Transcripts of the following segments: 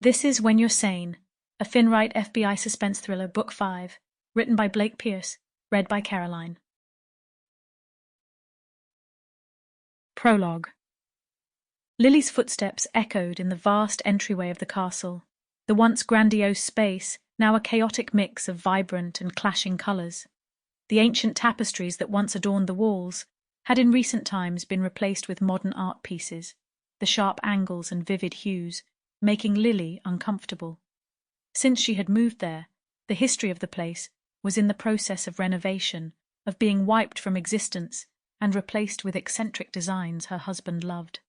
This is When You're Sane, a Finn Wright FBI suspense thriller, Book 5, written by Blake Pierce, read by Caroline. Prologue. Lily's footsteps echoed in the vast entryway of the castle, the once grandiose space, now a chaotic mix of vibrant and clashing colours. The ancient tapestries that once adorned the walls had in recent times been replaced with modern art pieces, the sharp angles and vivid hues making Lily uncomfortable. Since she had moved there, the history of the place was in the process of renovation, of being wiped from existence and replaced with eccentric designs her husband loved.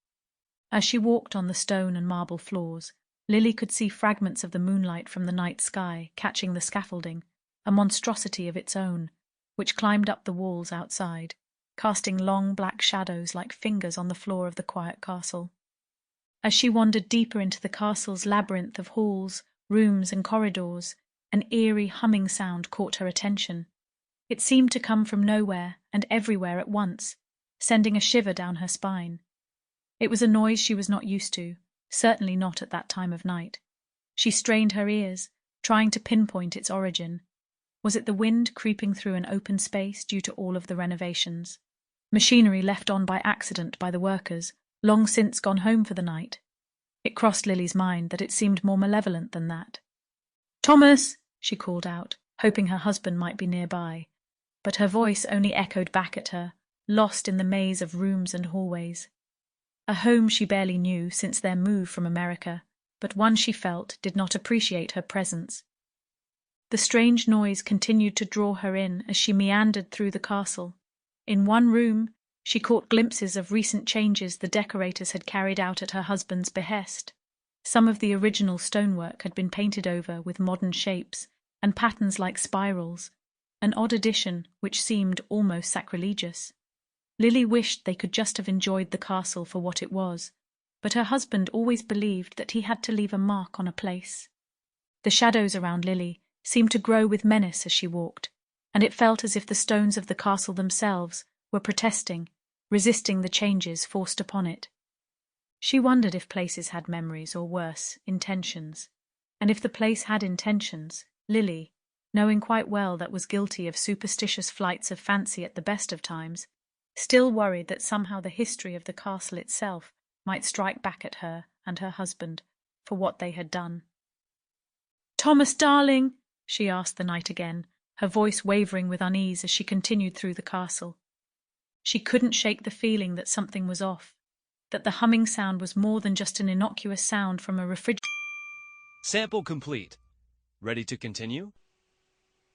As she walked on the stone and marble floors, Lily could see fragments of the moonlight from the night sky catching the scaffolding, a monstrosity of its own, which climbed up the walls outside, casting long black shadows like fingers on the floor of the quiet castle. As she wandered deeper into the castle's labyrinth of halls, rooms, and corridors, an eerie humming sound caught her attention. It seemed to come from nowhere and everywhere at once, sending a shiver down her spine. It was a noise she was not used to, certainly not at that time of night. She strained her ears, trying to pinpoint its origin. Was it the wind creeping through an open space due to all of the renovations? Machinery left on by accident by the workers, long since gone home for the night? It crossed Lily's mind that it seemed more malevolent than that. "Thomas!" she called out, hoping her husband might be nearby. But her voice only echoed back at her, lost in the maze of rooms and hallways. A home she barely knew since their move from America, but one she felt did not appreciate her presence. The strange noise continued to draw her in as she meandered through the castle. In one room, she caught glimpses of recent changes the decorators had carried out at her husband's behest. Some of the original stonework had been painted over with modern shapes and patterns like spirals, an odd addition which seemed almost sacrilegious. Lily wished they could just have enjoyed the castle for what it was, but her husband always believed that he had to leave a mark on a place. The shadows around Lily seemed to grow with menace as she walked, and it felt as if the stones of the castle themselves were protesting, resisting the changes forced upon it. She wondered if places had memories, or worse, intentions. And if the place had intentions, Lily, knowing quite well that was guilty of superstitious flights of fancy at the best of times, still worried that somehow the history of the castle itself might strike back at her and her husband for what they had done. "Thomas, darling," she asked the night again, her voice wavering with unease as she continued through the castle. She couldn't shake the feeling that something was off, that the humming sound was more than just an innocuous sound from a refrigerator. Sample complete. Ready to continue?